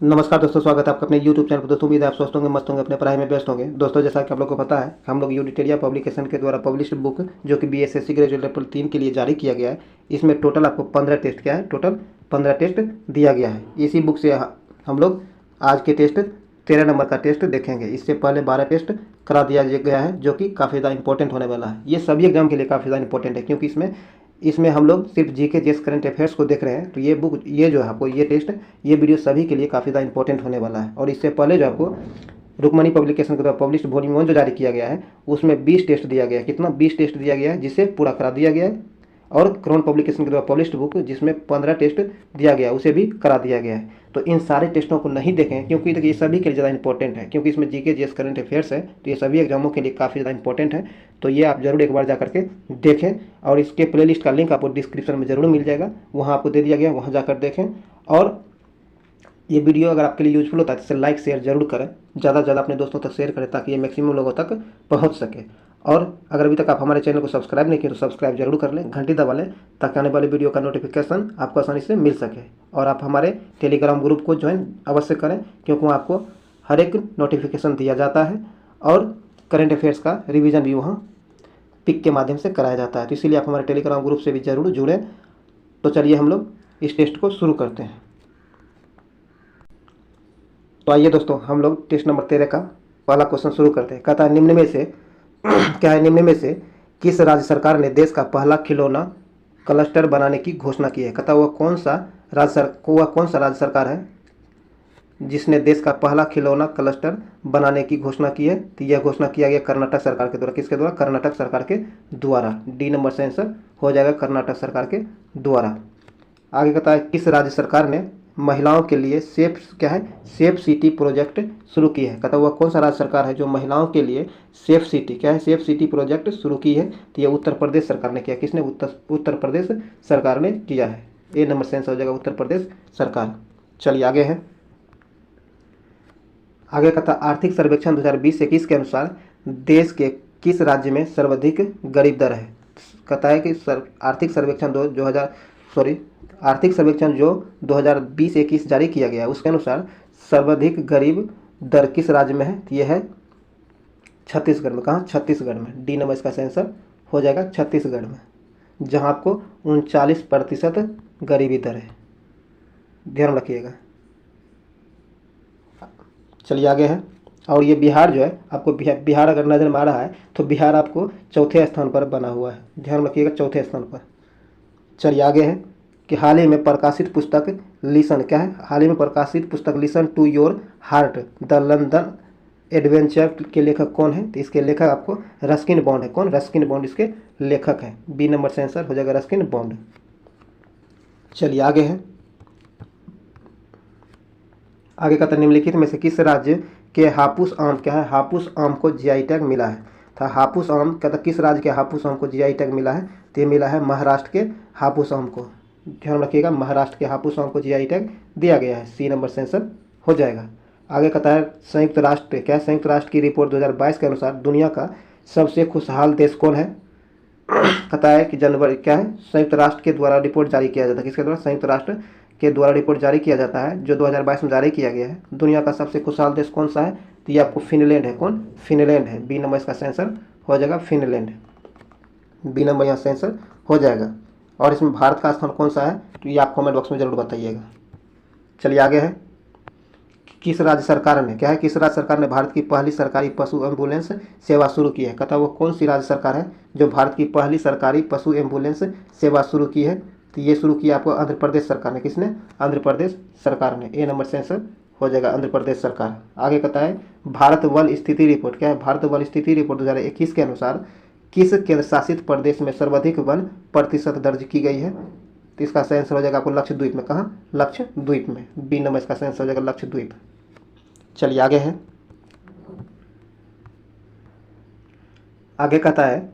नमस्कार दोस्तों, स्वागत है आपका अपने YouTube चैनल पर। दोस्तों उम्मीद है आप स्वस्थ होंगे, मस्त होंगे, अपने पढ़ाई में व्यस्त होंगे। दोस्तों जैसा कि आप लोगों को पता है, हम लोग यूडिटेरिया पब्लिकेशन के द्वारा पब्लिश्ड बुक जो कि BSSC ग्रेजुएट लेवल 3 के लिए जारी किया गया है, इसमें टोटल आपको 15 टेस्ट क्या है, टोटल 15 टेस्ट दिया गया है। इसी बुक से हम लोग आज के टेस्ट 13 नंबर का टेस्ट देखेंगे। इससे पहले 12 टेस्ट करा दिया गया है जो कि काफ़ी ज़्यादा इंपॉर्टेंट होने वाला है। ये सभी एग्जाम के लिए काफ़ी ज़्यादा इंपॉर्टेंट है, क्योंकि इसमें हम लोग सिर्फ जीके जेस करंट अफेयर्स को देख रहे हैं। तो ये बुक, ये जो है आपको ये टेस्ट, ये वीडियो सभी के लिए काफ़ी ज़्यादा इंपॉर्टेंट होने वाला है। और इससे पहले जो आपको रुक्मणी पब्लिकेशन के द्वारा पब्लिश्ड वॉल्यूम 1 जो जारी किया गया है, उसमें 20 टेस्ट दिया गया है। कितना? 20 टेस्ट दिया गया है, जिसे पूरा करा दिया गया है। और क्राउन पब्लिकेशन के द्वारा पब्लिश्ड बुक जिसमें 15 टेस्ट दिया गया है, उसे भी करा दिया गया है। तो इन सारे टेस्टों को नहीं देखें, क्योंकि ये सभी के लिए ज़्यादा इंपॉर्टेंट है, क्योंकि इसमें जीके जेएस करंट अफेयर्स है। तो ये सभी एग्जामों के लिए काफ़ी ज़्यादा इंपॉर्टेंट है। तो ये आप जरूर एक बार जा करके देखें, और इसके प्लेलिस्ट का लिंक आपको डिस्क्रिप्शन में ज़रूर मिल जाएगा, वहाँ आपको दे दिया गया, वहाँ जाकर देखें। और ये वीडियो अगर आपके लिए यूजफुल होता है तो इसे लाइक शेयर जरूर करें, ज़्यादा से ज़्यादा अपने दोस्तों तक शेयर करें, ताकि ये मैक्सिमम लोगों तक पहुंच सके। और अगर अभी तक आप हमारे चैनल को सब्सक्राइब नहीं किए तो सब्सक्राइब जरूर कर लें, घंटी दबा लें, ताकि आने वाली वीडियो का नोटिफिकेशन आपको आसानी से मिल सके। और आप हमारे टेलीग्राम ग्रुप को ज्वाइन अवश्य करें, क्योंकि वहाँ आपको हर एक नोटिफिकेशन दिया जाता है, और करंट अफेयर्स का रिविज़न भी वहाँ पिक के माध्यम से कराया जाता है। तो इसीलिए आप हमारे टेलीग्राम ग्रुप से भी जरूर जुड़ें। तो चलिए हम लोग इस टेस्ट को शुरू करते हैं। तो आइए दोस्तों, हम लोग टेस्ट नंबर 13 का पहला क्वेश्चन शुरू करते हैं। कहता है निम्न में से क्या है, निम्न में से किस राज्य सरकार ने देश का पहला खिलौना क्लस्टर बनाने की घोषणा की है? कहता है वह कौन सा राज्य सरकार है जिसने देश का पहला खिलौना क्लस्टर बनाने की घोषणा की है? तो यह घोषणा किया गया कर्नाटक सरकार के द्वारा। किसके द्वारा? कर्नाटक सरकार के द्वारा। डी नंबर से आंसर हो जाएगा, कर्नाटक सरकार के द्वारा। आगे कहता है किस राज्य सरकार ने महिलाओं के लिए सेफ सिटी प्रोजेक्ट शुरू की है? कहता है वह कौन सा राज्य सरकार है जो महिलाओं के लिए सेफ सिटी प्रोजेक्ट शुरू की है? तो यह उत्तर प्रदेश सरकार ने किया। किसने? उत्तर प्रदेश सरकार ने किया है। ए नंबर से आंसर हो जाएगा, उत्तर प्रदेश सरकार। चलिए आगे है। आगे कहता आर्थिक सर्वेक्षण 2020-21 के अनुसार देश के किस राज्य में सर्वाधिक गरीब दर है? कहता है कि आर्थिक सर्वेक्षण जो 2020-21 जारी किया गया है, उसके अनुसार सर्वाधिक गरीब दर किस राज्य में है? तो यह है छत्तीसगढ़ में। कहाँ? छत्तीसगढ़ में। डी नंबर इसका आंसर हो जाएगा, छत्तीसगढ़ में, जहाँ आपको 39% गरीबी दर है। ध्यान रखिएगा। चलिए आगे है। और ये बिहार जो है, आपको बिहार अगर नज़र में आ रहा है तो बिहार आपको चौथे स्थान पर बना हुआ है। ध्यान रखिएगा, चौथे स्थान पर। चलिए आगे है कि हाल ही में प्रकाशित पुस्तक लिसन क्या है? हाल ही में प्रकाशित पुस्तक listen to your heart the London adventure के लेखक कौन है? तो इसके लेखक आपको रस्किन बॉन्ड है। कौन? रस्किन बॉन्ड इसके लेखक है। बी नंबर से आंसर हो जाएगा, रस्किन बॉन्ड। चलिए आगे है। आगे कहता है निम्नलिखित में से किस राज्य के हापुस आम क्या है? हापुस आम को जीआई टैग मिला है। था हापुस आम, कहता किस राज्य के हापुस आम को जीआई टैग मिला है? तो ये मिला है महाराष्ट्र के हापुस आम को। ध्यान रखिएगा, महाराष्ट्र के हापुस आम को जीआई टैग दिया गया है। सी नंबर से आंसर हो जाएगा। आगे कहता है संयुक्त राष्ट्र क्या है? संयुक्त राष्ट्र की रिपोर्ट 2022 के अनुसार दुनिया का सबसे खुशहाल देश कौन है? कहता है कि जनवरी क्या है, संयुक्त राष्ट्र के द्वारा रिपोर्ट जारी किया जाता है। किसके द्वारा? संयुक्त राष्ट्र के द्वारा रिपोर्ट जारी किया जाता है, जो 2022 में जारी किया गया है। दुनिया का सबसे खुशहाल देश कौन सा है? तो ये आपको फिनलैंड है। कौन? फिनलैंड है। बी नंबर इसका आंसर हो जाएगा, फिनलैंड। बी नंबर यहाँ से आंसर हो जाएगा। और इसमें भारत का स्थान कौन सा है? तो ये आप कमेंट बॉक्स में जरूर बताइएगा। चलिए आगे है। किस राज्य सरकार ने क्या है, किस राज्य सरकार ने भारत की पहली सरकारी पशु एम्बुलेंस सेवा शुरू की है? कहता है वो कौन सी राज्य सरकार है जो भारत की पहली सरकारी पशु एम्बुलेंस सेवा शुरू की है? तो ये शुरू किया आपको आंध्र प्रदेश सरकार ने। किसने? आंध्र प्रदेश सरकार ने। ए नंबर से आंसर हो जाएगा, आंध्र प्रदेश सरकार। आगे कहता है भारत वन स्थिति रिपोर्ट क्या है? भारत वन स्थिति रिपोर्ट 2021 के अनुसार किस केंद्र शासित प्रदेश में सर्वाधिक वन प्रतिशत दर्ज की गई है? तो इसका आंसर हो जाएगा आपको लक्षद्वीप में। कहाँ? लक्षद्वीप में। बी नंबर इसका आंसर हो जाएगा, लक्षद्वीप। चलिए आगे है। आगे कहता है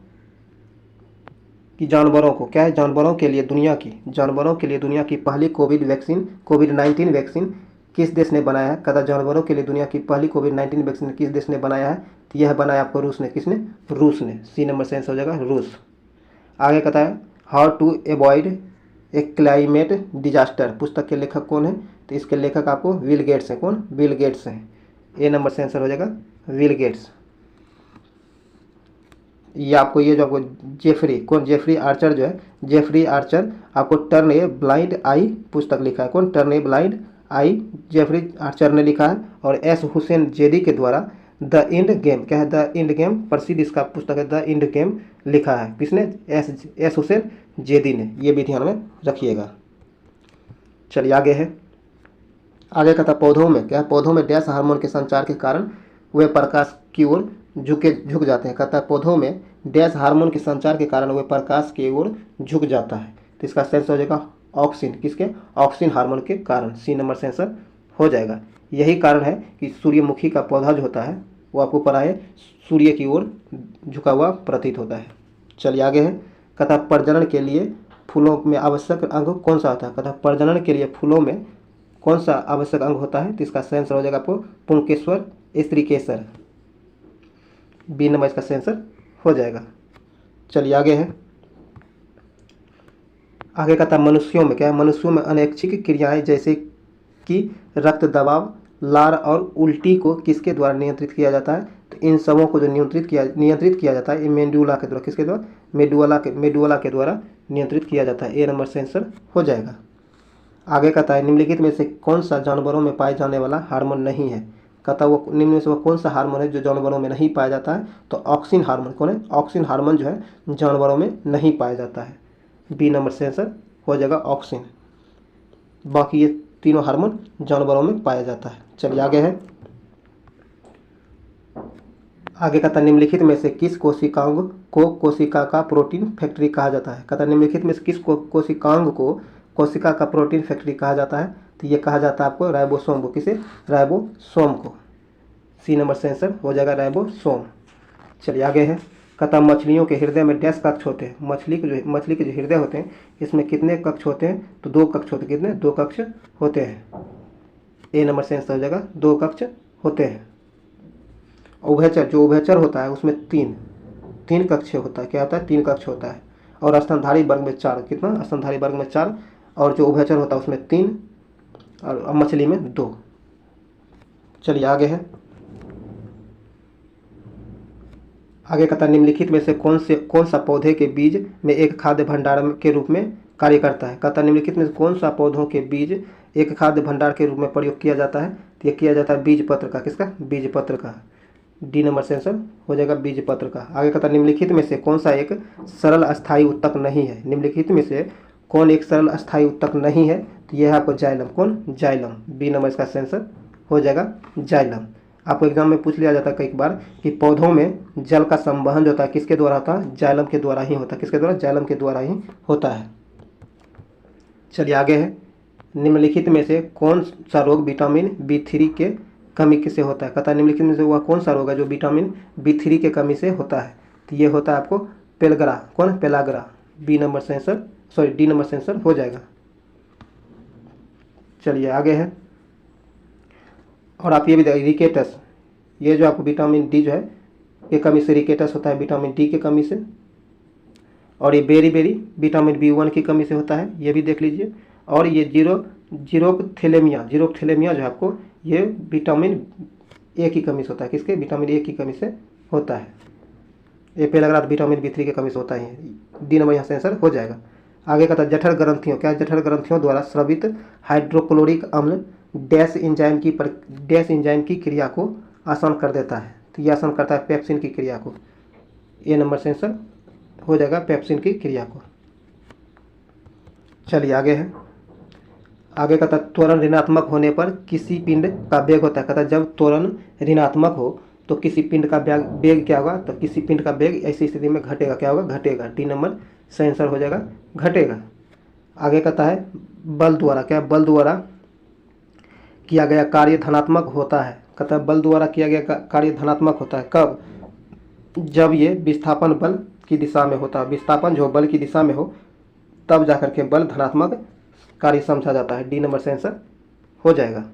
कि जानवरों को क्या है, जानवरों के लिए दुनिया की पहली कोविड-19 वैक्सीन किस देश ने बनाया है? कहता जानवरों के लिए दुनिया की पहली कोविड-19 वैक्सीन किस देश ने बनाया है? तो यह बनाया आपको रूस ने। किसने? रूस ने। सी नंबर से आंसर हो जाएगा, रूस। आगे कहता है how to avoid a climate disaster पुस्तक के लेखक कौन है? तो इसके लेखक आपको बिल गेट्स हैं। कौन? बिल गेट्स हैं। ए नंबर से आंसर हो जाएगा बिल गेट्स। ये आपको ये जो आपको जेफरी, कौन? जेफरी आर्चर जो है, जेफरी आर्चर आपको टर्न ए ब्लाइंड आई पुस्तक लिखा है। कौन? Turn a blind eye Jeffrey Archer ने लिखा है। और एस हुसैन जेदी के द्वारा द इंड गेम, क्या है? द इंड गेम प्रसिद्ध इसका पुस्तक है, द इंड गेम लिखा है। किसने? एस हुसैन जेदी ने। ये भी ध्यान में रखिएगा। चलिए आगे है। आगे का था पौधों में, क्या है? पौधों में डैश हार्मोन के संचार के कारण वे प्रकाश की ओर झुक जाते हैं। कहता है पौधों में डैश हार्मोन के संचार के कारण वे प्रकाश की ओर झुक जाता है। तो इसका सेंस हो जाएगा ऑक्सिन। किसके? ऑक्सिन हार्मोन के कारण। सी नंबर से आंसर हो जाएगा। यही कारण है कि सूर्यमुखी का पौधा जो होता है वो आपको पता है सूर्य की ओर झुका हुआ प्रतीत होता है। चलिए आगे है। कहता प्रजनन के लिए फूलों में आवश्यक अंग कौन सा होता है? कहता प्रजनन के लिए फूलों में कौन सा आवश्यक अंग होता है? तो इसका सेंसर हो जाएगा आपको पुंकेश्वर स्त्रीकेसर। बी नंबर इसका सेंसर हो जाएगा। चलिए आगे है। आगे का था मनुष्यों में, क्या है? मनुष्यों में अनैच्छिक क्रियाएं जैसे कि रक्त दबाव, लार और उल्टी को किसके द्वारा नियंत्रित किया जाता है? तो इन सबों को जो नियंत्रित किया जाता है ये मेडुला के द्वारा। किसके द्वारा? मेडुला के द्वारा नियंत्रित किया जाता है। ए नंबर से आंसर हो जाएगा। आगे कहता है निम्नलिखित में से कौन सा जानवरों में पाए जाने वाला हार्मोन नहीं है? कहता है वो निम्न में से वो कौन सा हार्मोन है जो जानवरों में नहीं पाया जाता है? तो ऑक्सिन हार्मोन। कौन है? ऑक्सिन हार्मोन जो है जानवरों में नहीं पाया जाता है। बी नंबर से आंसर हो जाएगा ऑक्सिन। बाकी ये तीनों हार्मोन जानवरों में पाया जाता है। चलिए आगे है। आगे कहता निम्नलिखित में से किस कोशिकांग को कोशिका का प्रोटीन फैक्ट्री कहा जाता है? कहता निम्नलिखित में से किस कोशिकांग को कोशिका का प्रोटीन फैक्ट्री कहा जाता है? तो ये कहा जाता है आपको राइबोसोम को। किसे? राइबोसोम को। सी नंबर से आंसर हो जाएगा राइबोसोम। चलिए आगे है। कहता मछलियों के हृदय में डैश कक्ष होते हैं। मछली के जो हृदय होते हैं इसमें कितने कक्ष होते हैं? तो 2 कक्ष होते हैं। कितने? 2 कक्ष होते हैं। ए नंबर से आंसर हो जाएगा 2 कक्ष होते हैं। उभयचर, जो उभयचर होता है उसमें तीन कक्ष होता है। क्या होता है? 3 कक्ष होता है। और स्तनधारी वर्ग में 4। कितना? स्तनधारी वर्ग में 4। और जो उभयचर होता है उसमें 3 और मछली में 2। चलिए आगे है। आगे कहता निम्नलिखित में से कौन सा पौधे के बीज में एक खाद्य भंडार के रूप में कार्य करता है? कहता निम्नलिखित में से कौन सा पौधों के बीज एक खाद्य भंडार के रूप में प्रयोग किया जाता है? तो ये किया जाता है बीज पत्र का। किसका? बीज पत्र का। डी नंबर से आंसर हो जाएगा बीज पत्र का। आगे कहता निम्नलिखित में से कौन सा एक सरल अस्थायी उत्तक नहीं है? निम्नलिखित में से कौन एक सरल अस्थायी उत्तक नहीं है? तो यह है आपको जाइलम। कौन? जाइलम। बी नंबर इसका आंसर हो जाएगा जाइलम। आपको एग्जाम में पूछ लिया जाता है कई बार कि पौधों में जल का संवहन जो होता है किसके द्वारा होता है? जाइलम के द्वारा ही होता है। किसके द्वारा? जाइलम के द्वारा ही होता है। चलिए आगे है। निम्नलिखित में से कौन सा रोग विटामिन B3 के कमी से होता है? कहता है निम्नलिखित में से वह कौन सा रोग है जो विटामिन B3 के कमी से होता है? तो ये होता है आपको पेलग्रा। कौन? पेलाग्रा। बी नंबर से आंसर, सॉरी डी नंबर से आंसर हो जाएगा। चलिए आगे है। और आप ये भी देखिए रिकेटस, ये जो आपको विटामिन डी जो है के कमी से रिकेटस होता है, विटामिन डी के कमी से। और ये बेरी विटामिन B1 की कमी से होता है, ये भी देख लीजिए। और ये जीरोपथैलेमिया जो है आपको ये विटामिन ए की कमी से होता है। किसके? विटामिन ए की कमी से होता है। ये पेलाग्रा विटामिन B3 की कमी से होता है। डी नंबर यहाँ से आंसर हो जाएगा। आगे कहता है जठर ग्रंथियों, क्या जठर ग्रंथियों द्वारा स्रावित हाइड्रोक्लोरिक अम्ल डैश एंजाइम की क्रिया को आसान कर देता है? तो ये आसान करता है पेप्सिन की क्रिया को। ए नंबर से आंसर हो जाएगा पेप्सिन की क्रिया को। चलिए आगे है। आगे कहता है त्वरण ऋणात्मक होने पर किसी पिंड का वेग होता है। कहता है जब त्वरण ऋणात्मक हो तो किसी पिंड का वेग क्या होगा? तो किसी पिंड का वेग ऐसी स्थिति में घटेगा। क्या होगा? घटेगा। डी नंबर से आंसर हो जाएगा घटेगा। आगे कहता है बल द्वारा, क्या बल द्वारा किया गया कार्य धनात्मक होता है? कहता है बल द्वारा किया गया कार्य धनात्मक होता है कब? जब ये विस्थापन बल की दिशा में होता है। विस्थापन जो बल की दिशा में हो तब जाकर के बल धनात्मक कार्य समझा जाता है। डी नंबर से आंसर हो जाएगा।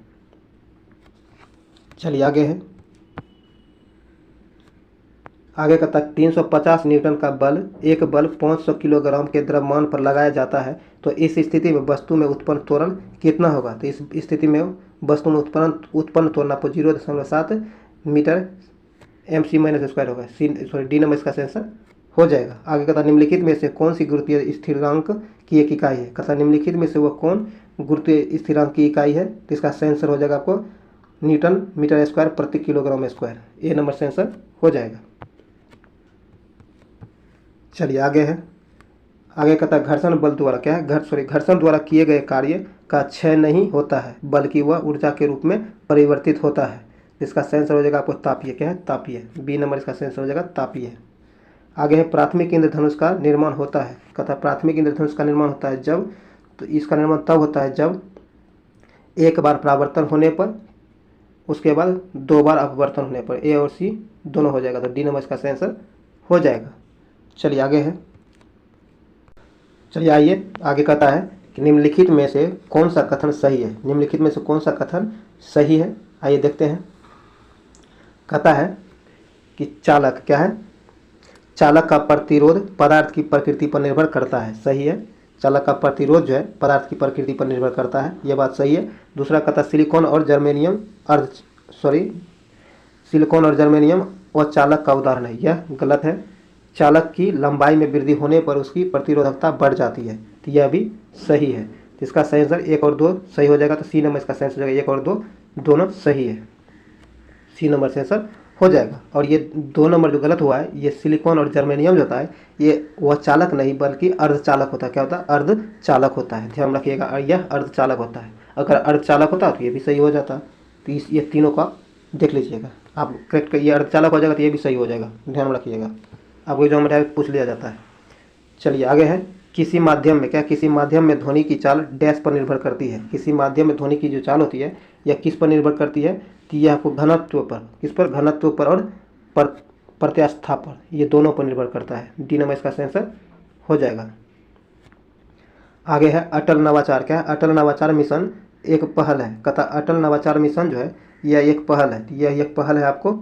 चलिए आगे है। आगे कहता है 350 न्यूटन का बल एक बल 500 किलोग्राम के द्रव्यमान पर लगाया जाता है, तो इस स्थिति में वस्तु में उत्पन्न त्वरण कितना होगा। तो इस स्थिति में वस्तु में उत्पन्न त्वरण आपको 0.7 मीटर mc-² होगा। डी नंबर इसका आंसर हो जाएगा। आगे कहता निम्नलिखित में से कौन सी गुरुत्वीय स्थिरांक की एक इकाई है। कहता निम्नलिखित में से वह कौन गुरुत्वीय स्थिरांक की इकाई है। तो इसका आंसर हो जाएगा आपको न्यूटन मीटर स्क्वायर प्रति किलोग्राम स्क्वायर। ए नंबर से आंसर हो जाएगा। चलिए आगे है। आगे कहता है घर्षण बल द्वारा क्या है, घर्षण द्वारा किए गए कार्य का क्षय नहीं होता है बल्कि वह ऊर्जा के रूप में परिवर्तित होता है। इसका आंसर हो जाएगा आपको तापीय। क्या है, तापीय। बी नंबर इसका आंसर हो जाएगा तापीय। आगे है प्राथमिक इंद्रधनुष का निर्माण होता है। कहता है प्राथमिक इंद्रधनुष का निर्माण होता है जब, तो इसका निर्माण तब होता है जब एक बार परावर्तन होने पर, उसके बाद 2 बार अपवर्तन होने पर। ए और सी दोनों हो जाएगा, तो डी नंबर इसका आंसर हो जाएगा। चलिए आगे है। चलिए आइए आगे कहता है कि निम्नलिखित में से कौन सा कथन सही है। निम्नलिखित में से कौन सा कथन सही है, आइए देखते हैं। कहता है कि चालक क्या है, चालक का प्रतिरोध पदार्थ की प्रकृति पर निर्भर करता है। सही है, चालक का प्रतिरोध जो है पदार्थ की प्रकृति पर निर्भर करता है, यह बात सही है। दूसरा कहता सिलिकॉन और जर्मेनियम और चालक का उदाहरण है, यह गलत है। चालक की लंबाई में वृद्धि होने पर उसकी प्रतिरोधकता बढ़ जाती है, तो यह भी सही है। तो इसका सही आंसर 1 और 2 सही हो जाएगा, तो सी नंबर इसका सही आंसर हो जाएगा। 1 और 2 दोनों सही है, सी नंबर से आंसर हो जाएगा। और ये 2 नंबर जो गलत हुआ है, ये सिलिकॉन और जर्मेनियम जो होता है ये वह चालक नहीं बल्कि अर्धचालक होता है। क्या होता है, अर्धचालक होता है, ध्यान रखिएगा, यह अर्धचालक होता है। अगर अर्धचालक होता तो ये भी सही हो जाता। तो ये तीनों का देख लीजिएगा आप, करेक्ट। ये अर्धचालक हो जाएगा तो ये भी सही हो जाएगा, ध्यान रखिएगा, आपको एग्जाम में पूछ लिया जाता है। चलिए आगे है। किसी माध्यम में क्या, किसी माध्यम में ध्वनि की चाल डैश पर निर्भर करती है। किसी माध्यम में ध्वनि की जो चाल होती है यह किस पर निर्भर करती है, तो यह आपको घनत्व पर, किस पर, घनत्व पर और प्रत्यास्था पर, ये दोनों पर निर्भर करता है। डी नंबर इसका आंसर हो जाएगा। आगे है अटल नवाचार। क्या है, अटल नवाचार मिशन एक पहल है। कहता अटल नवाचार मिशन जो है यह एक पहल है, यह एक पहल है आपको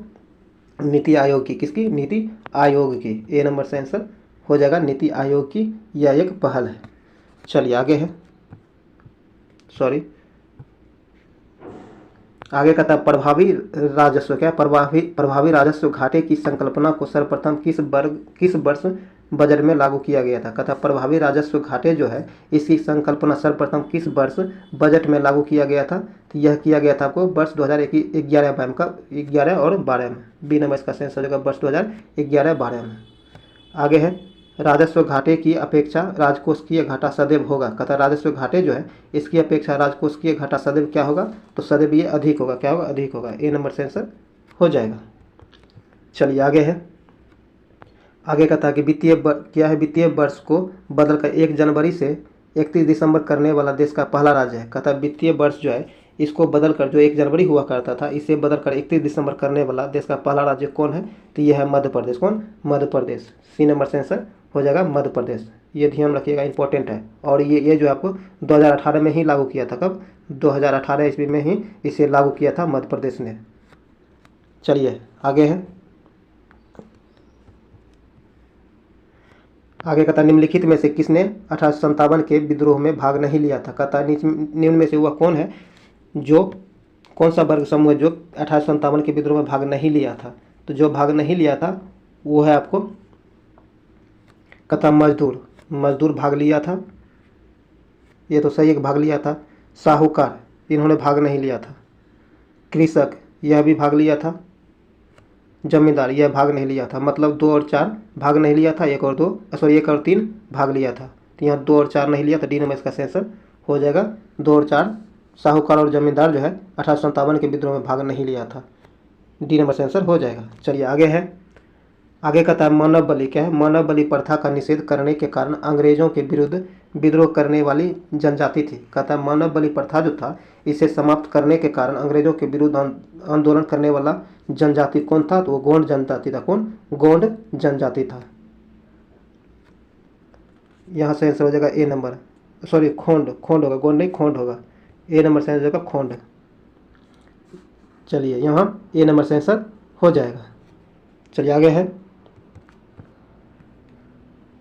नीति आयोग की। किसकी, नीति आयोग की। ए नंबर से आंसर हो जाएगा नीति आयोग की, यह एक पहल है। चलिए आगे है, आगे कहता है प्रभावी राजस्व। क्या, प्रभावी राजस्व घाटे की संकल्पना को सर्वप्रथम किस वर्ष बजट में लागू किया गया था। कहता है प्रभावी राजस्व घाटे जो है इसकी संकल्पना सर्वप्रथम किस वर्ष बजट में लागू किया गया था। तो यह किया गया था आपको वर्ष 2011 का 11 और 12 में। बी नंबर इसका आंसर हो जाएगा वर्ष 2011-12 में। आगे है राजस्व घाटे की अपेक्षा राजकोषीय घाटा सदैव होगा। कहता राजस्व घाटे जो है इसकी अपेक्षा राजकोषीय घाटा सदैव क्या होगा, तो सदैव ये अधिक होगा। क्या होगा, अधिक होगा। ए नंबर से आंसर हो जाएगा। चलिए आगे है। आगे कहता है कि वित्तीय वर्ष को बदलकर 1 जनवरी से 31 दिसंबर करने वाला देश का पहला राज्य है। कहता है वित्तीय वर्ष जो है इसको बदलकर, जो 1 जनवरी हुआ करता था, इसे बदलकर 31 दिसंबर करने वाला देश का पहला राज्य कौन है, तो यह है मध्य प्रदेश। कौन, मध्य प्रदेश। सी नंबर से आंसर हो जाएगा मध्य प्रदेश। ये ध्यान रखिएगा, इंपॉर्टेंट है। और ये जो आपको 2018 में ही लागू किया था। कब, 2018 ईस्वी में ही इसे लागू किया था मध्य प्रदेश ने। चलिए आगे है। आगे कहता निम्नलिखित में से किसने 1857 के विद्रोह में भाग नहीं लिया था। कहता निम्न में से वह कौन है जो, कौन सा वर्ग समूह है जो 1857 के विद्रोह में भाग नहीं लिया था। तो जो भाग नहीं लिया था वो है आपको, कहता मजदूर भाग लिया था, ये तो सही, एक भाग लिया था। साहूकार, इन्होंने भाग नहीं लिया था। कृषक, यह भी भाग लिया था। जमींदार, यह भाग नहीं लिया था। मतलब 2 और 4 भाग नहीं लिया था, 1 और 3 भाग लिया था। तो यहाँ 2 और 4 नहीं लिया था। डी नंबर इसका आंसर हो जाएगा 2 और 4। साहूकार और जमींदार जो है 1857 के विद्रोह में भाग नहीं लिया था। डी नंबर से आंसर हो जाएगा। चलिए आगे है। आगे कहता है मानव बलि। क्या है, मानव बलि प्रथा का निषेध करने के कारण अंग्रेजों के विरुद्ध विद्रोह करने वाली जनजाति थी। कहता है मानव बलि प्रथा जो था इसे समाप्त करने के कारण अंग्रेजों के विरुद्ध आंदोलन करने वाला जनजाति कौन था, तो वो गोंड जनजाति था। कौन, गोंड जनजाति था। यहाँ से आंसर हो जाएगा ए नंबर, खोंड होगा, गोंड नहीं खोंड होगा। ए नंबर से आंसर हो जाएगा खोंड। चलिए यहाँ ए नंबर से आंसर हो जाएगा। चलिए आगे है।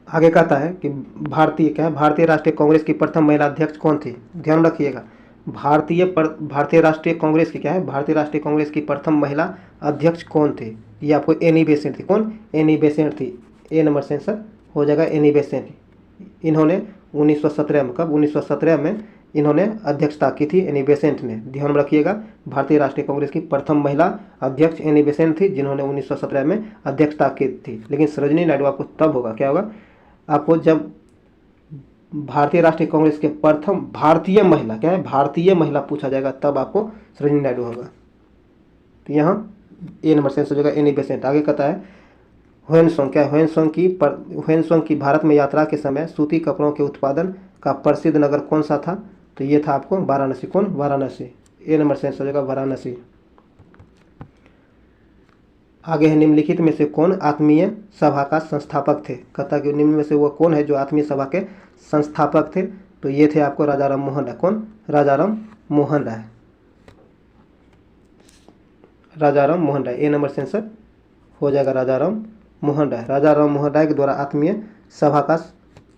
आगे कहता है कि भारतीय क्या है, भारतीय राष्ट्रीय कांग्रेस की प्रथम महिला अध्यक्ष कौन थी। ध्यान रखिएगा, भारतीय राष्ट्रीय कांग्रेस की क्या है, भारतीय राष्ट्रीय कांग्रेस की प्रथम महिला अध्यक्ष कौन थी। ये आपको एनी बेसेंट थी। कौन? एनी बेसेंट थी। ए नंबर से आंसर हो जाएगा एनी बेसेंट। इन्होंने 1917 में, कब? 1917 में इन्होंने अध्यक्षता की थी, एनी बेसेंट ने। ध्यान में रखिएगा, भारतीय राष्ट्रीय कांग्रेस की प्रथम महिला अध्यक्ष एनी बेसेंट थी, जिन्होंने 1917 में अध्यक्षता की थी। लेकिन सरोजिनी नायडू आपको तब होगा, क्या होगा आपको, जब भारतीय राष्ट्रीय कांग्रेस के प्रथम भारतीय महिला, क्या है, भारतीय महिला पूछा जाएगा, तब आपको सरोजिनी नायडू होगा। तो यहाँ ए नंबर से आंसर हो जाएगा एनी बेसेंट। आगे कहता है ह्वेनसोंग, क्या है, ह्वेनसोंग की भारत में यात्रा के समय सूती कपड़ों के उत्पादन का प्रसिद्ध नगर कौन सा था। तो ये था आपको वाराणसी। कौन? वाराणसी। ए नंबर से आंसर हो जाएगा वाराणसी। आगे है निम्नलिखित में से कौन आत्मीय सभा का संस्थापक थे। कहता कि निम्न में से वो कौन है जो आत्मीय सभा के संस्थापक थे। तो ये थे आपको राजा राम मोहन राय। कौन? राजा राम मोहन राय। राजा राम मोहन राय, ए नंबर से आंसर हो जाएगा राजा राम मोहन राय। राजा राम मोहन राय के द्वारा आत्मीय सभा का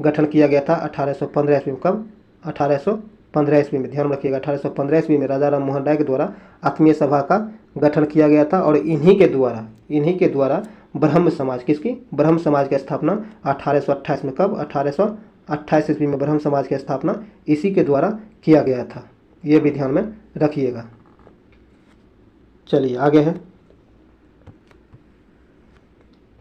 गठन किया गया था 1815 ईस्वी में। कब? 1815 ईस्वी में। ध्यान रखिएगा, 1815 ईस्वी में राजा राम मोहन राय के द्वारा आत्मीय सभा का गठन किया गया था। और इन्हीं के द्वारा ब्रह्म समाज, किसकी? ब्रह्म समाज की स्थापना 1828 में। कब? 1828 ईस्वी में ब्रह्म समाज की स्थापना इसी के द्वारा किया गया था। ये भी ध्यान में रखिएगा। चलिए आगे है,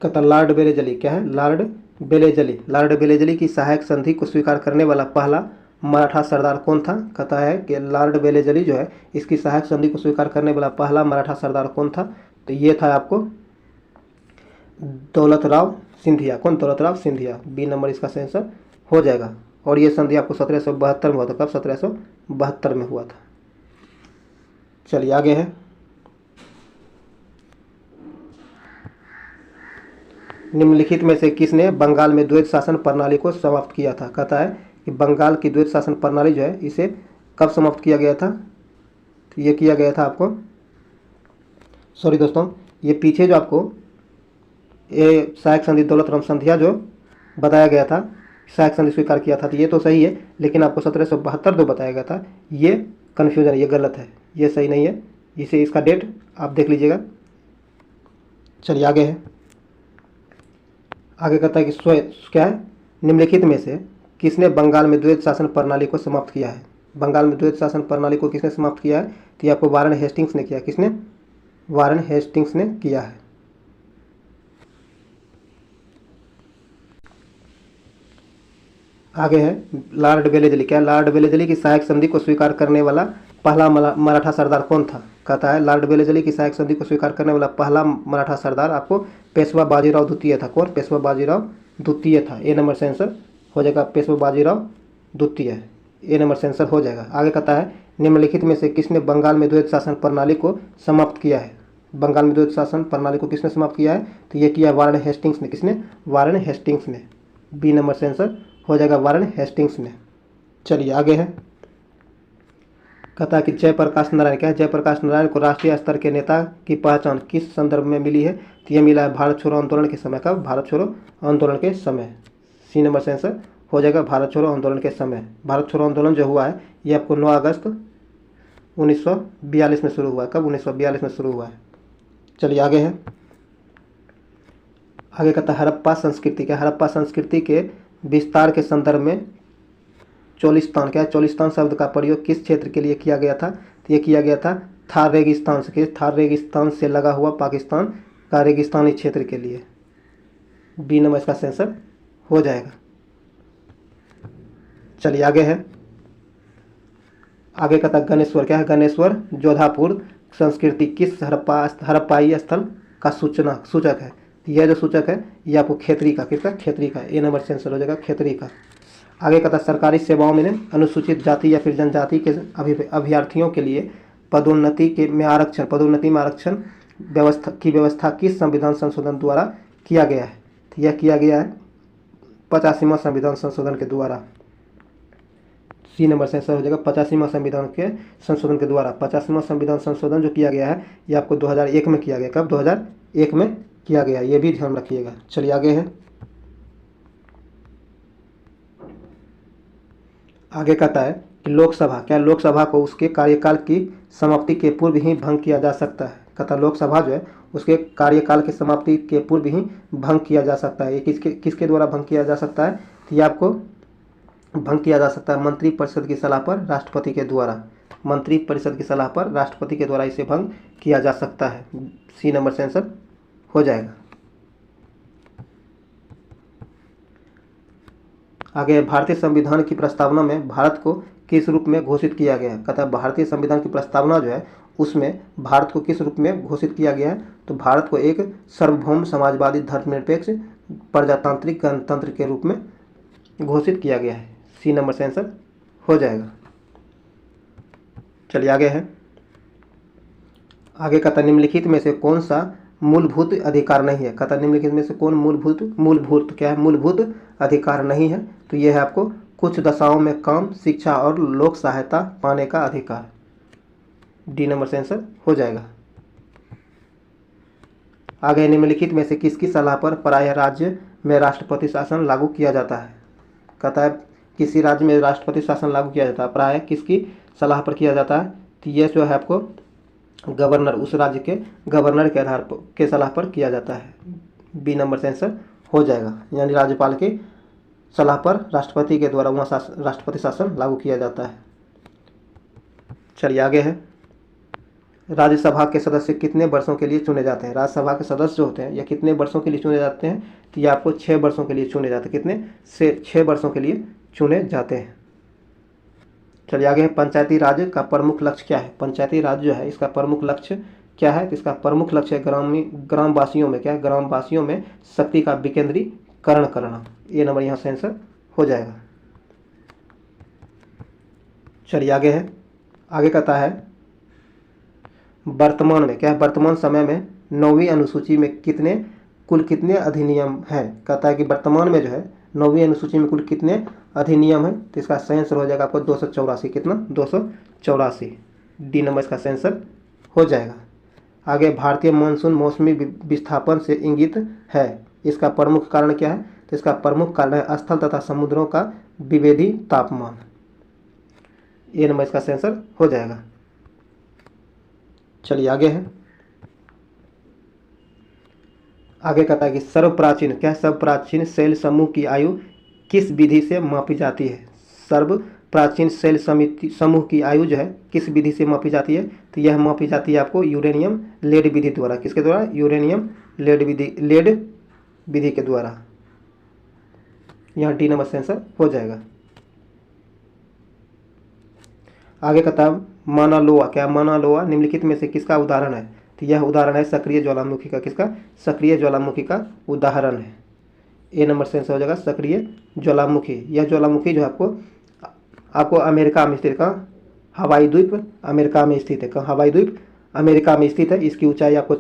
कहता लॉर्ड बेलेजली, क्या है, लॉर्ड बेलेजली की सहायक संधि को स्वीकार करने वाला पहला मराठा सरदार कौन था। कहता है कि लॉर्ड बेलेजली जो है इसकी सहायक संधि को स्वीकार करने वाला पहला मराठा सरदार कौन था। तो ये था आपको दौलतराव सिंधिया। कौन? दौलतराव सिंधिया। बी नंबर इसका आंसर हो जाएगा। और ये संधि आपको 1772 में हुआ था। कब? 1772 में हुआ था। चलिए आगे है, निम्नलिखित में से किसने बंगाल में द्वैत शासन प्रणाली को समाप्त किया था। कहता है कि बंगाल की द्वैत शासन प्रणाली जो है इसे कब समाप्त किया गया था। तो ये किया गया था आपको, सॉरी दोस्तों, ये पीछे जो आपको ये सहायक संधि दौलतराम सिंधिया जो बताया गया था, सहायक संधि स्वीकार किया था, तो ये तो सही है, लेकिन आपको 1772 जो बताया गया था ये कन्फ्यूजन है, ये गलत है, ये सही नहीं है। इसे इसका डेट आप देख लीजिएगा। चलिए आगे है, आगे कहता है कि क्या है, निम्नलिखित में से किसने बंगाल में द्वैत शासन प्रणाली को समाप्त किया है। बंगाल में द्वैत शासन प्रणाली को किसने समाप्त किया है। तो ये आपको वारेन हेस्टिंग्स ने किया। किसने? वारेन हेस्टिंग्स ने किया है। आगे है लॉर्ड बेलेजली, क्या लॉर्ड बेलेजली की सहायक संधि को स्वीकार करने वाला पहला मराठा सरदार कौन था। कहता है लॉर्ड बेलेजली की सहायक संधि को स्वीकार करने वाला पहला मराठा सरदार आपको पेशवा बाजीराव द्वितीय था। कौन? पेशवा बाजीराव द्वितीय था। ए नंबर से आंसर हो जाएगा पेशवा बाजीराव द्वितीय। ए नंबर से आंसर हो जाएगा। आगे कहता है निम्नलिखित में से किसने बंगाल में द्वैत शासन प्रणाली को समाप्त किया है। बंगाल में द्वैत शासन प्रणाली को किसने समाप्त किया है। तो ये किया वारेन हेस्टिंग्स ने। किसने? वारेन हेस्टिंग्स ने। बी नंबर से आंसर हो जाएगा वारेन हेस्टिंग्स ने। चलिए आगे है, कहता है कि जयप्रकाश नारायण, क्या है, जयप्रकाश नारायण को राष्ट्रीय स्तर के नेता की पहचान किस संदर्भ में मिली है। तो ये मिला है भारत छोड़ो आंदोलन के समय। कब? भारत छोड़ो आंदोलन के समय। सी नंबर से आंसर हो जाएगा भारत छोड़ो आंदोलन के समय। भारत छोड़ो आंदोलन जो हुआ है ये आपको 9 अगस्त 1942 में शुरू हुआ है। कब? 1942 में शुरू हुआ है। चलिए आगे है, आगे कहता है हड़प्पा संस्कृति, क्या हड़प्पा संस्कृति के विस्तार के संदर्भ में चोलिस्तान, क्या है, चोलिस्तान शब्द का प्रयोग किस क्षेत्र के लिए किया गया था। तो ये किया गया था थार रेगिस्तान से। थार रेगिस्तान से लगा हुआ पाकिस्तान का रेगिस्तानी क्षेत्र के लिए। बी नंबर इसका आंसर हो जाएगा। चलिए आगे है, आगे कहता गणेश्वर, क्या है, गणेश्वर जोधापुर संस्कृति किस हड़प्पाई स्थल का सूचक है। यह जो सूचक है ये आपको खेतरी का, किसका, खेतरी का। ए नंबर से आंसर हो जाएगा खेतरी का। आगे कहता सरकारी सेवाओं में अनुसूचित जाति या फिर जनजाति के अभ्यर्थियों के लिए पदोन्नति में आरक्षण व्यवस्था किस संविधान संशोधन द्वारा किया गया है। तो यह किया गया है 85वां संविधान संशोधन के द्वारा। सी नंबर से आंसर हो जाएगा 85वां संविधान के संशोधन के द्वारा। 85वां संविधान संशोधन जो किया गया है ये आपको 2001 में किया गया। कब? 2001 में किया गया। ये भी ध्यान रखिएगा। चलिए आगे है, आगे कहता है कि लोकसभा, क्या लोकसभा को उसके कार्यकाल की समाप्ति के पूर्व ही भंग किया जा सकता है। कहता है लोकसभा जो है उसके कार्यकाल की समाप्ति के पूर्व ही भंग किया जा सकता है। ये किसके किसके द्वारा भंग किया जा सकता है, तो ये आपको भंग किया जा सकता है मंत्रिपरिषद की सलाह पर राष्ट्रपति के द्वारा। मंत्रिपरिषद की सलाह पर राष्ट्रपति के द्वारा इसे भंग किया जा सकता है। सी नंबर से आंसर हो जाएगा। आगे भारतीय संविधान की प्रस्तावना में भारत को किस रूप में घोषित किया गया है। कहता है भारतीय संविधान की प्रस्तावना जो है उसमें भारत को किस रूप में घोषित किया गया है, तो भारत को एक सार्वभौम समाजवादी धर्मनिरपेक्ष प्रजातांत्रिक गणतंत्र के रूप में घोषित किया गया है। सी नंबर से आंसर हो जाएगा। चलिए आगे है। आगे कहता निम्नलिखित में से कौन सा मूलभूत अधिकार नहीं है। कहता निम्नलिखित में से कौन मूलभूत क्या है, मूलभूत अधिकार नहीं है, तो यह है आपको कुछ दशाओं में काम, शिक्षा और लोक सहायता पाने का अधिकार। डी नंबर से आंसर हो जाएगा। आगे निम्नलिखित में से किसकी सलाह पर प्रायः राज्य में राष्ट्रपति शासन लागू किया जाता है। कहता है किसी राज्य में राष्ट्रपति शासन लागू किया जाता है, प्रायः किसकी सलाह पर किया जाता है, तो यह जो है आपको गवर्नर, उस राज्य के गवर्नर के आधार पर के सलाह पर किया जाता है। बी नंबर से आंसर हो जाएगा, यानी राज्यपाल की सलाह पर राष्ट्रपति के द्वारा वहाँ राष्ट्रपति शासन लागू किया जाता है। चलिए आगे है। राज्यसभा के सदस्य कितने वर्षों के लिए चुने जाते हैं। राज्यसभा के सदस्य जो होते हैं यह कितने वर्षों के लिए चुने जाते हैं, तो ये आपको 6 वर्षों के लिए चुने जाते हैं। कितने से 6 वर्षों के लिए चुने जाते हैं। चलिए आगे है। पंचायती राज का प्रमुख लक्ष्य क्या है। पंचायती राज जो है इसका प्रमुख लक्ष्य क्या है, तो इसका प्रमुख लक्ष्य है ग्रामवासियों में क्या है, ग्रामवासियों में शक्ति का विकेंद्रीकरण करना। ये नंबर यहाँ से आंसर हो जाएगा। चलिए आगे है। आगे कहता है वर्तमान में क्या है, वर्तमान समय में 9वीं अनुसूची में कुल कितने अधिनियम हैं। कहता है कि वर्तमान में जो है 9वीं अनुसूची में कुल कितने अधिनियम हैं, तो इसका सही आंसर हो जाएगा आपको 284। कितना, 284। डी नंबर इसका सही आंसर हो जाएगा। आगे भारतीय मानसून मौसमी विस्थापन से इंगित है, इसका प्रमुख कारण क्या है, तो इसका प्रमुख कारण है स्थल तथा समुद्रों का विभेदी तापमान। ये नंबर इसका सही आंसर हो जाएगा। चलिए आगे है। आगे कहता है कि सर्वप्राचीन क्या है, सर्वप्राचीन शैल समूह की आयु किस विधि से मापी जाती है। सर्वप्राचीन शैल समूह की आयु जो है किस विधि से मापी जाती है, तो यह मापी जाती है आपको यूरेनियम लेड विधि द्वारा। किसके द्वारा, यूरेनियम लेड विधि के द्वारा। यहाँ डी नंबर से आंसर हो जाएगा। आगे कहता है माना लोआ क्या, माना लोआ निम्नलिखित में से किसका उदाहरण है, तो यह उदाहरण है सक्रिय ज्वालामुखी का। किसका, सक्रिय ज्वालामुखी का उदाहरण है। ए नंबर से आंसर हो जाएगा सक्रिय ज्वालामुखी। यह ज्वालामुखी जो है आपको अमेरिका में स्थित, कहाँ, हवाई द्वीप अमेरिका में स्थित है। कहाँ, हवाई द्वीप अमेरिका में स्थित है। इसकी ऊंचाई आपको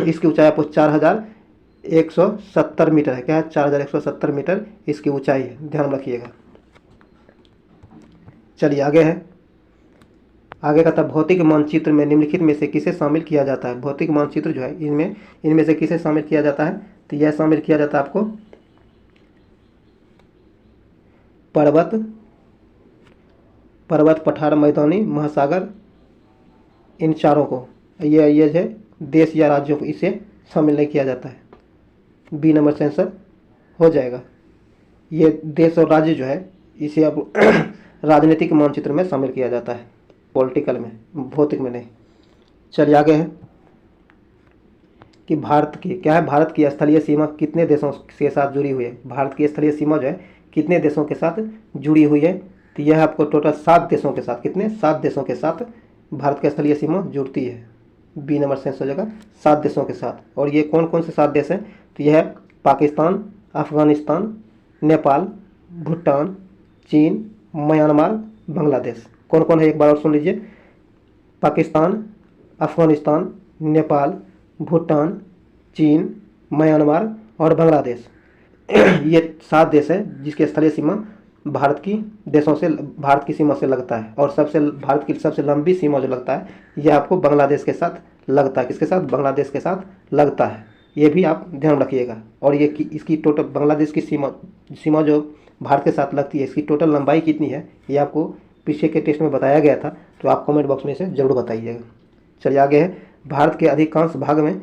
इसकी ऊंचाई आपको 4170 मीटर है। क्या है, 4170 मीटर इसकी ऊंचाई है, ध्यान रखिएगा। चलिए आगे है। आगे कहता है भौतिक मानचित्र में निम्नलिखित में से किसे शामिल किया जाता है। भौतिक मानचित्र जो है इनमें से किसे शामिल किया जाता है, तो यह शामिल किया जाता है आपको पर्वत, पठार, मैदानी, महासागर, इन चारों को, ये है देश या राज्यों को इसे शामिल नहीं किया जाता है। बी नंबर से आंसर हो जाएगा। ये देश और राज्य जो है इसे आप राजनीतिक मानचित्र में शामिल किया जाता है, पॉलिटिकल में, भौतिक में नहीं। चलिए आगे है कि भारत की क्या है, भारत की स्थलीय सीमा कितने देशों के साथ जुड़ी हुई है। भारत की स्थलीय सीमा जो है कितने देशों के साथ जुड़ी हुई है, तो यह आपको टोटल 7 देशों के साथ, कितने, 7 देशों के साथ भारत की स्थलीय सीमा जुड़ती है। बी नंबर से हो जाएगा 7 देशों के साथ। और ये कौन कौन से 7 देश हैं, तो यह है पाकिस्तान, अफगानिस्तान, नेपाल, भूटान, चीन, म्यांमार, बांग्लादेश। कौन कौन है एक बार और सुन लीजिए, पाकिस्तान, अफगानिस्तान, नेपाल, भूटान, चीन, म्यांमार और बांग्लादेश। ये 7 देश है जिसकी स्थलीय सीमा भारत की सीमा से लगता है। और भारत की सबसे लंबी सीमा जो लगता है यह आपको बांग्लादेश के साथ लगता है। किसके साथ, बांग्लादेश के साथ लगता है। ये भी आप ध्यान रखिएगा। और ये इसकी टोटल बांग्लादेश की सीमा जो भारत के साथ लगती है, इसकी टोटल लंबाई कितनी है, ये आपको पीछे के टेस्ट में बताया गया था, तो आप कमेंट बॉक्स में इसे जरूर बताइएगा। चलिए आगे है, भारत के अधिकांश भाग में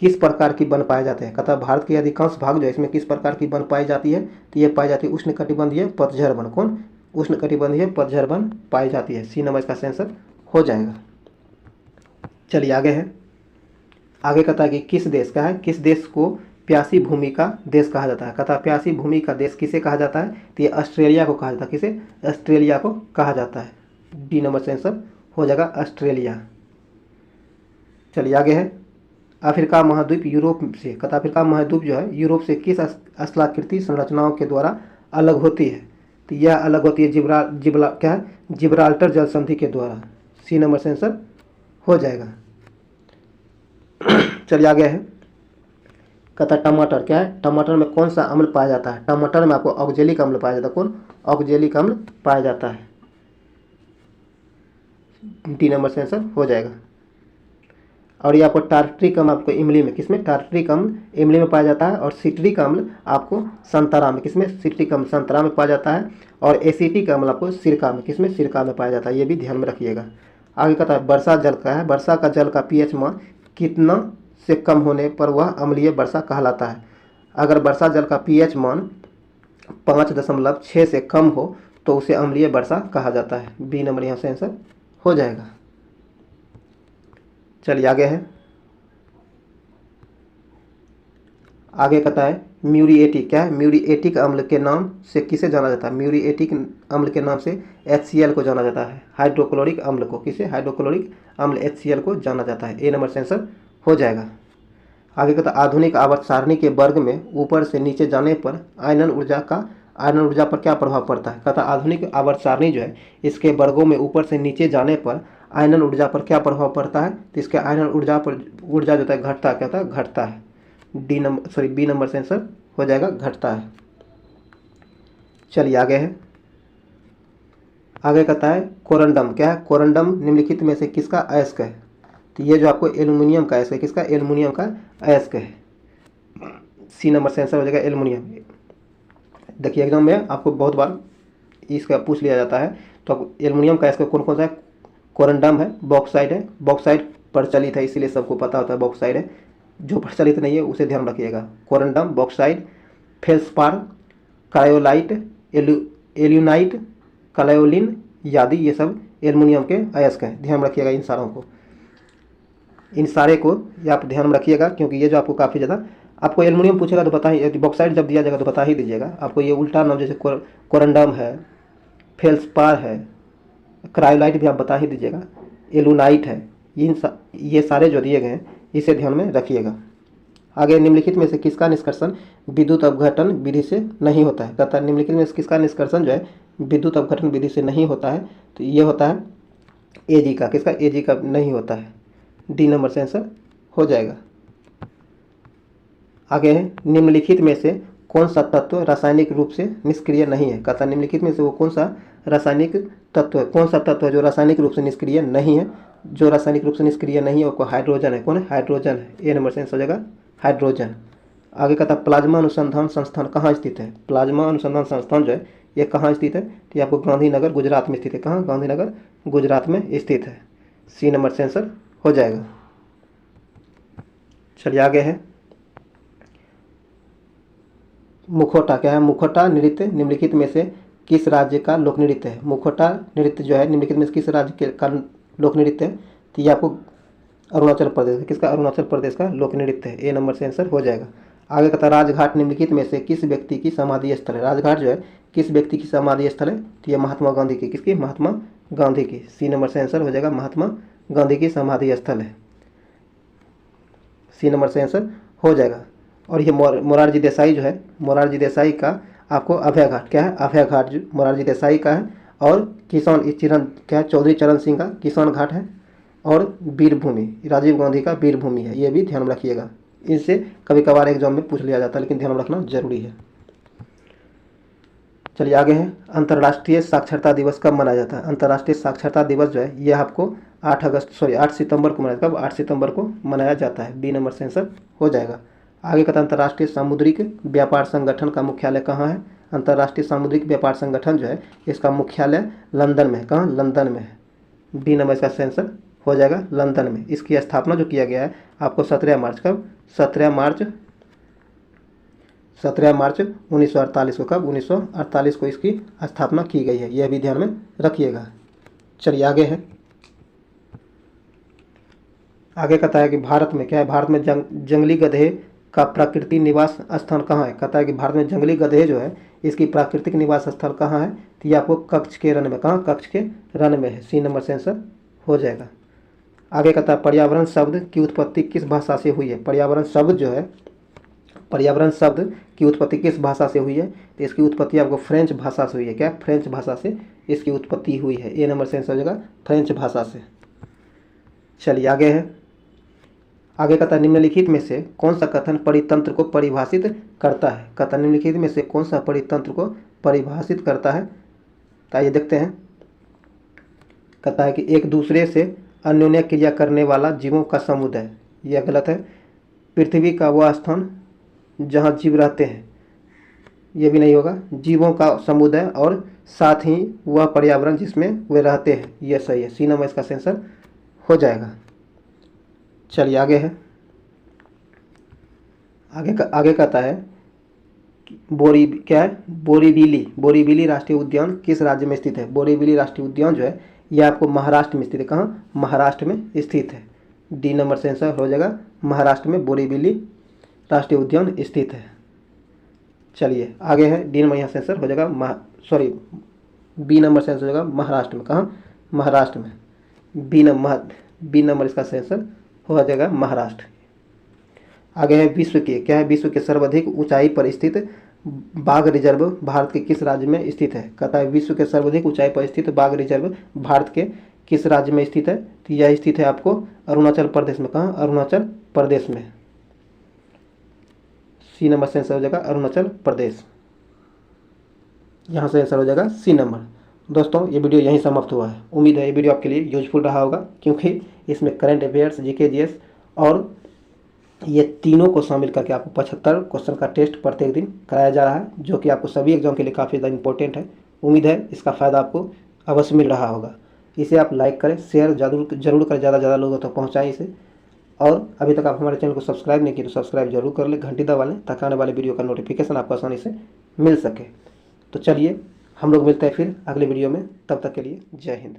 किस प्रकार की वन पाए जाते हैं। कहता है भारत के अधिकांश भाग जो है इसमें किस प्रकार की वन पाई जाती है, तो ये पाई जाती है उष्णकटिबंधीय पतझड़ वन। कौन? उष्णकटिबंधीय पतझड़ वन पाई जाती है। सी नंबर इसका आंसर हो जाएगा। चलिए आगे है, आगे कहता है कि किस देश का है, किस देश को प्यासी भूमि का देश कहा जाता है। कहता है प्यासी भूमि का देश किसे कहा जाता है, तो ये ऑस्ट्रेलिया को कहा जाता है। किसे? ऑस्ट्रेलिया को कहा जाता है। डी नंबर से आंसर हो जाएगा ऑस्ट्रेलिया। चलिए आगे है, अफ्रीका महाद्वीप यूरोप से, कहता अफ्रीका महाद्वीप जो है यूरोप से किस स्थलाकृति संरचनाओं के द्वारा अलग होती है, तो यह अलग होती है जिब्राल्टर जल संधि के द्वारा। सी नंबर से आंसर हो जाएगा। चलिए आगे है, कहता टमाटर क्या है, टमाटर में कौन सा अम्ल पाया जाता है। टमाटर में आपको ऑक्जेलिक अम्ल पाया जाता है। कौन? ऑक्जेलिक अम्ल पाया जाता है। डी नंबर से आंसर हो जाएगा। और ये आपको टार्ट्रिक अम्ल आपको इमली में, किसमें? टार्ट्रिक अम्ल इमली में पाया जाता है। और सिट्रिक अम्ल आपको संतरा में, किसमें? सिट्रिक अम्ल संतरा में पाया जाता है। और एसिटिक अम्ल आपको सिरका में, किसमें? सिरका में पाया जाता है। ये भी ध्यान में रखिएगा। आगे कहता है वर्षा जल का है, वर्षा का जल का पीएच मान कितना से कम होने पर वह अम्लीय वर्षा कहलाता है। अगर वर्षा जल का पीएच मान 5.6 से कम हो तो उसे अम्लीय वर्षा कहा जाता है। बी नंबर यहाँ से आंसर हो जाएगा। चलिए आगे है, आगे कहता है म्यूरिएटिक क्या है, म्यूरिएटिक अम्ल के नाम से किसे जाना जाता है। म्यूरिएटिक अम्ल के नाम से HCl को जाना जाता है। हाइड्रोक्लोरिक अम्ल को, किसे? हाइड्रोक्लोरिक अम्ल HCl को जाना जाता है। ए नंबर से आंसर हो जाएगा। आगे कहता है आधुनिक आवर्त सारणी के वर्ग में ऊपर से नीचे जाने पर आयनन ऊर्जा पर क्या प्रभाव पड़ता है। कहता आधुनिक आवर्त सारणी जो है इसके वर्गों में ऊपर से नीचे जाने पर आयनन ऊर्जा पर क्या प्रभाव पड़ता है, तो इसके आयनन ऊर्जा जो होता है घटता है। क्या होता है? घटता है। बी नंबर से आंसर हो जाएगा, घटता है। चलिए आगे है, आगे कहता है कोरंडम क्या है, कोरंडम निम्नलिखित में से किसका अयस्क है। तो ये जो आपको एल्युमिनियम का अयस्क है, किसका? एल्युमिनियम का अयस्क है। सी नंबर से आंसर हो जाएगा एल्युमिनियम। देखिए एग्जाम में आपको बहुत बार इसका पूछ लिया जाता है, तो एल्युमिनियम का अयस्क कौन कौन सा है? कोरंडम है, बॉक्साइड है। बॉक्साइड प्रचलित है इसीलिए सबको पता होता है बॉक्साइड है। जो प्रचलित नहीं है उसे ध्यान रखिएगा। कोरंडम, बॉक्साइड, फेल्सपार, क्रायोलाइट, एल्यूनाइट, क्लायोलिन आदि ये सब एल्युमिनियम के अयस्क हैं। ध्यान रखिएगा इन सारों को, इन सारे को ये आप ध्यान में रखिएगा, क्योंकि ये जो आपको काफ़ी ज़्यादा आपको एल्युमिनियम पूछेगा तो बता ही, बॉक्साइड जब दिया जाएगा तो बता ही दीजिएगा। आपको ये उल्टा नाम जैसे कोरंडम है, फेल्सपार है, क्रायोलाइट भी आप बता ही दीजिएगा, एल्यूनाइट है। ये सारे जो दिए गए हैं इसे ध्यान में रखिएगा। आगे निम्नलिखित में से किसका निष्कर्षण विद्युत अपघटन विधि से नहीं होता है। कहता है निम्नलिखित में से किसका निष्कर्षण जो है विद्युत अपघटन विधि से नहीं होता है, तो ये होता है एजी का। किसका? एजी का नहीं होता है। डी नंबर से आंसर हो जाएगा। आगे है निम्नलिखित में से कौन सा तत्व रासायनिक रूप से निष्क्रिय नहीं है। कहता है निम्नलिखित में से वो कौन सा रासायनिक तत्व है, कौन सा तत्व है जो रासायनिक रूप से निष्क्रिय नहीं है। जो रासायनिक रूप से निष्क्रिय नहीं है वो हाइड्रोजन है। कौन है? हाइड्रोजन है। ए नंबर से आंसर हो जाएगा हाइड्रोजन। आगे कहता है प्लाज्मा अनुसंधान संस्थान कहाँ स्थित है। प्लाज्मा अनुसंधान संस्थान जो है ये कहाँ स्थित है, तो ये आपको गांधीनगर गुजरात में स्थित है। कहाँ? गांधीनगर गुजरात में स्थित है। सी नंबर से आंसर हो जाएगा। चलिए आगे है मुखौटा क्या है, मुखौटा नृत्य निम्नलिखित में से किस राज्य का लोक नृत्य है। मुखौटा नृत्य जो है निम्नलिखित में से किस राज्य का लोक नृत्य है, तो ये आपको अरुणाचल प्रदेश, किसका? अरुणाचल प्रदेश का लोक नृत्य है। ए नंबर से आंसर हो जाएगा। आगे कहता है राजघाट निम्नलिखित में से किस व्यक्ति की समाधि स्थल है। राजघाट जो है किस व्यक्ति की समाधि स्थल है, तो ये महात्मा गांधी की। किसकी? महात्मा गांधी की। सी नंबर से आंसर हो जाएगा महात्मा गांधी की समाधि स्थल है। सी नंबर से आंसर हो जाएगा। और ये मोरारजी देसाई जो है, मोरारजी देसाई का आपको अभय घाट क्या है, अभय घाट जो मोरारजी देसाई का है। और किसान चिरन क्या है, चौधरी चरण सिंह का किसान घाट है। और वीरभूमि राजीव गांधी का वीरभूमि है। ये भी ध्यान में रखिएगा, इनसे कभी कभार एग्जाम में पूछ लिया जाता है, लेकिन ध्यान में रखना जरूरी है। चलिए आगे है अंतर्राष्ट्रीय साक्षरता दिवस कब मनाया जाता है। अंतर्राष्ट्रीय साक्षरता दिवस जो है ये आपको 8 सितंबर को मनाया जाता है। कब? 8 सितंबर को मनाया जाता है। बी नंबर से आंसर हो जाएगा। आगे कहता है अंतर्राष्ट्रीय सामुद्रिक व्यापार संगठन का मुख्यालय कहाँ है। अंतर्राष्ट्रीय सामुद्रिक व्यापार संगठन जो है इसका मुख्यालय लंदन में है। कहाँ? लंदन में है। बी नंबर इसका आंसर हो जाएगा लंदन में। इसकी स्थापना जो किया गया है आपको 17 मार्च, कब? 17 मार्च 1948 को। कब? 1948 को इसकी स्थापना की गई है, यह भी ध्यान में रखिएगा। चलिए आगे है। आगे कहता है कि भारत में क्या है, भारत में जंगली गधे का प्राकृतिक निवास स्थान कहाँ है। कहता है कि भारत में जंगली गधे जो है इसकी प्राकृतिक निवास स्थल कहाँ है, तो ये आपको कच्छ के रण में। कहाँ? कच्छ के रण में है। सी नंबर से आंसर हो जाएगा। आगे कहता है पर्यावरण शब्द की उत्पत्ति किस भाषा से हुई है। पर्यावरण शब्द जो है, पर्यावरण शब्द की उत्पत्ति किस भाषा से हुई है, तो इसकी उत्पत्ति आपको फ्रेंच भाषा से हुई है। क्या? फ्रेंच भाषा से इसकी उत्पत्ति हुई है। ए नंबर से आंसर हो जाएगा फ्रेंच भाषा से। चलिए आगे है। आगे कहता है निम्नलिखित में से कौन सा कथन परितंत्र को परिभाषित करता है। कहता है निम्नलिखित में से कौन सा परितंत्र को परिभाषित करता है, तो आइए देखते हैं। कहता है कि एक दूसरे से अन्योन्य क्रिया करने वाला जीवों का समुदाय। यह गलत है। पृथ्वी का वह स्थान जहाँ जीव रहते हैं, यह भी नहीं होगा। जीवों का समुदाय और साथ ही वह पर्यावरण जिसमें वे रहते हैं, यह सही है। सी नंबर इसका आंसर हो जाएगा। चलिए आगे है। आगे कहता है बोरीवली राष्ट्रीय उद्यान किस राज्य में स्थित है। बोरीवली राष्ट्रीय उद्यान जो है यह आपको महाराष्ट्र में स्थित है। कहाँ? महाराष्ट्र में स्थित है। डी नंबर से आंसर हो जाएगा महाराष्ट्र में बोरीवली राष्ट्रीय उद्यान स्थित है। चलिए आगे है। डी नंबर यहाँ से आंसर हो जाएगा बी नंबर से आंसर हो जाएगा महाराष्ट्र में। कहाँ? महाराष्ट्र में। बी नंबर इसका आंसर हो जाएगा महाराष्ट्र। आगे है विश्व के क्या है, विश्व के सर्वाधिक ऊंचाई पर स्थित बाघ रिजर्व भारत के किस राज्य में स्थित है। कहता है विश्व के सर्वाधिक ऊंचाई पर स्थित बाघ रिजर्व भारत के किस राज्य में स्थित है, तो यह स्थित है आपको अरुणाचल प्रदेश में। कहाँ? अरुणाचल प्रदेश में। सी नंबर से आंसर हो जाएगा अरुणाचल प्रदेश। यहाँ से आंसर हो जाएगा सी नंबर। दोस्तों ये वीडियो यहीं समाप्त हुआ है। उम्मीद है ये वीडियो आपके लिए यूजफुल रहा होगा, क्योंकि इसमें करंट अफेयर्स, जीके, जीएस और ये तीनों को शामिल करके आपको 75 क्वेश्चन का टेस्ट प्रत्येक दिन कराया जा रहा है, जो कि आपको सभी एग्जाम के लिए काफ़ी ज़्यादा इंपॉर्टेंट है। उम्मीद है इसका फ़ायदा आपको अवश्य मिल रहा होगा। इसे आप लाइक करें, शेयर जरूर करें, ज़्यादा से ज़्यादा लोगों तक पहुँचाएँ इसे। और अभी तक आप हमारे चैनल को सब्सक्राइब नहीं किए तो सब्सक्राइब जरूर कर लें, घंटी दबा लें, ताकि आने वाले वीडियो का नोटिफिकेशन आपको आसानी से मिल सके। तो चलिए हम लोग मिलते हैं फिर अगले वीडियो में, तब तक के लिए जय हिंद।